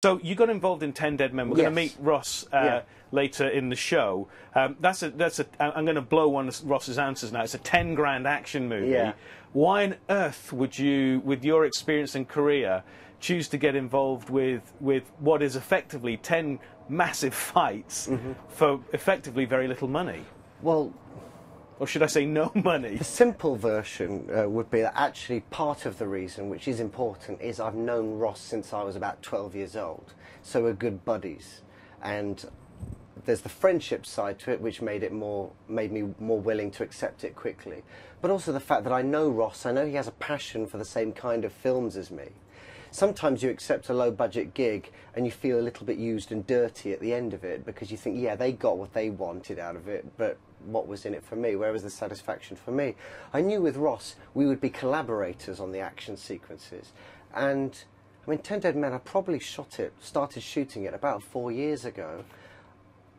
So you got involved in 10 Dead Men. We're going to meet Ross later in the show. I'm going to blow one of Ross's answers now. It's a 10 grand action movie. Yeah. Why on earth would you, with your experience and career, choose to get involved with what is effectively 10 massive fights for effectively very little money? Well, or should I say no money? The simple version would be that actually part of the reason, which is important, is I've known Ross since I was about 12 years old. So we're good buddies. And there's the friendship side to it, which made me more willing to accept it quickly. But also the fact that I know Ross, I know he has a passion for the same kind of films as me. Sometimes you accept a low-budget gig and you feel a little bit used and dirty at the end of it because you think, yeah, they got what they wanted out of it, but what was in it for me? Where was the satisfaction for me? I knew with Ross we would be collaborators on the action sequences. And, I mean, 10 Dead Men, I probably started shooting it about 4 years ago.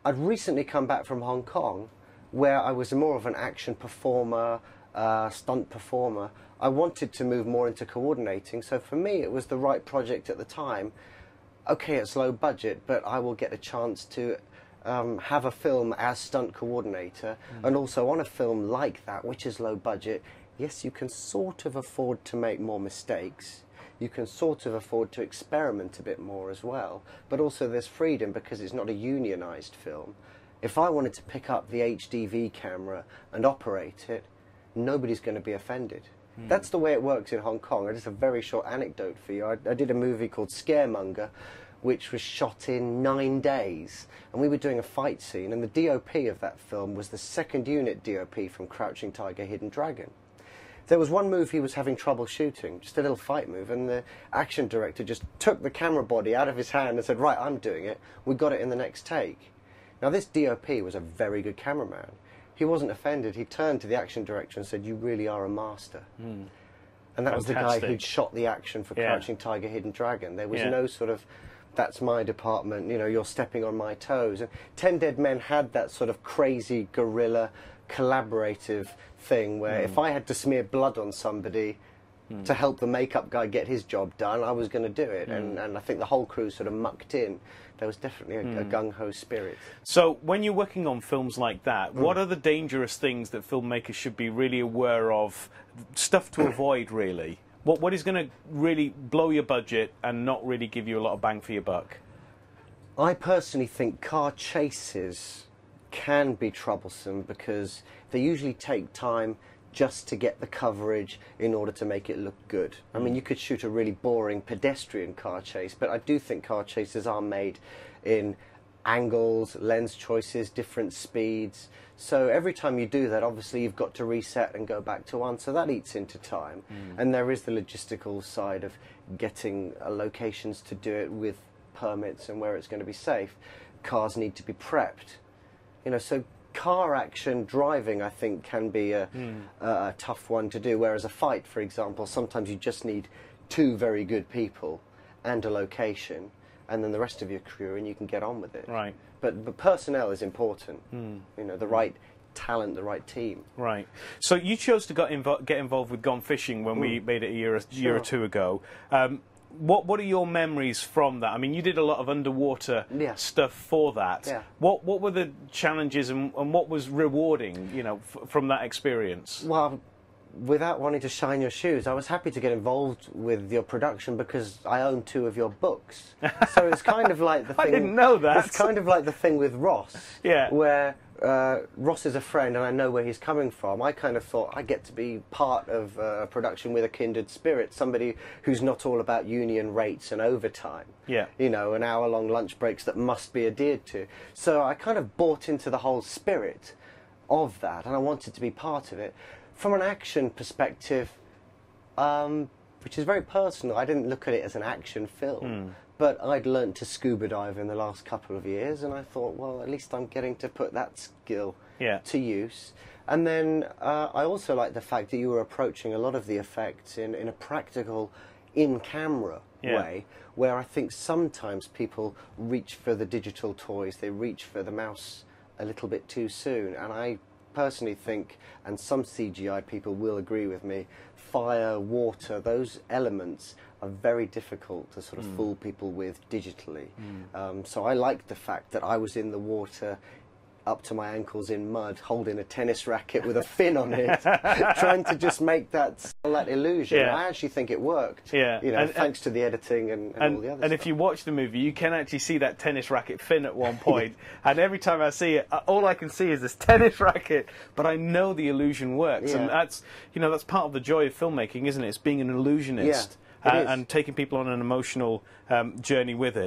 I'd recently come back from Hong Kong, where I was more of an action performer, stunt performer. I wanted to move more into coordinating, so for me it was the right project at the time. Okay, it's low budget, but I will get a chance to have a film as stunt coordinator, and also on a film like that, which is low budget, yes, you can sort of afford to make more mistakes. You can sort of afford to experiment a bit more as well, but also there's freedom because it's not a unionized film. If I wanted to pick up the HDV camera and operate it, nobody's going to be offended. That's the way it works in Hong Kong. Just a very short anecdote for you. I did a movie called Scaremonger, which was shot in 9 days. And we were doing a fight scene, and the DOP of that film was the second unit DOP from Crouching Tiger, Hidden Dragon. There was one move he was having trouble shooting, just a little fight move, and the action director just took the camera body out of his hand and said, right, I'm doing it. We got it in the next take. Now, this DOP was a very good cameraman. He wasn't offended. He turned to the action director and said, you really are a master. And that was the guy who'd shot the action for Crouching Tiger, Hidden Dragon. There was no sort of, that's my department, you know, you're stepping on my toes. And 10 Dead Men had that sort of crazy guerrilla collaborative thing where if I had to smear blood on somebody to help the makeup guy get his job done, I was going to do it. And I think the whole crew sort of mucked in. There was definitely a gung-ho spirit. So when you're working on films like that, what are the dangerous things that filmmakers should be really aware of, stuff to avoid, really? What is going to really blow your budget and not really give you a lot of bang for your buck? I personally think car chases can be troublesome because they usually take time just to get the coverage in order to make it look good. I mean, you could shoot a really boring pedestrian car chase, but I do think car chases are made in angles, lens choices, different speeds. So every time you do that, obviously you've got to reset and go back to one, so that eats into time. And there is the logistical side of getting locations to do it with permits and where it's going to be safe. Cars need to be prepped. You know, so car action driving, I think, can be a tough one to do, whereas a fight, for example, sometimes you just need 2 very good people and a location, and then the rest of your crew, and you can get on with it. Right. But personnel is important. You know, the right talent, the right team. Right. So you chose to get involved with Gone Fishing when we made it a year or two ago. What are your memories from that? I mean, you did a lot of underwater stuff for that. What were the challenges and what was rewarding, you know, from that experience? Well, without wanting to shine your shoes, I was happy to get involved with your production because I own 2 of your books. So it's kind of like the thing... I didn't know that. It's kind of like the thing with Ross, where Ross is a friend and I know where he's coming from. I kind of thought I get to be part of a production with a kindred spirit, somebody who's not all about union rates and overtime. You know, an hour-long lunch breaks that must be adhered to. So I kind of bought into the whole spirit of that and I wanted to be part of it. From an action perspective, which is very personal, I didn't look at it as an action film. But I'd learnt to scuba dive in the last couple of years, and I thought, well, at least I'm getting to put that skill to use. And then I also like the fact that you were approaching a lot of the effects in a practical, in-camera way, where I think sometimes people reach for the digital toys, they reach for the mouse a little bit too soon, and I personally think, and some CGI people will agree with me, fire, water, those elements are very difficult to sort of fool people with digitally. So I liked the fact that I was in the water up to my ankles in mud, holding a tennis racket with a fin on it, trying to just make that illusion. I actually think it worked. You know, thanks to the editing and all the other stuff. And if you watch the movie, you can actually see that tennis racket fin at one point. And every time I see it, all I can see is this tennis racket. But I know the illusion works, and that's, you know, that's part of the joy of filmmaking, isn't it? It's being an illusionist and taking people on an emotional journey with it.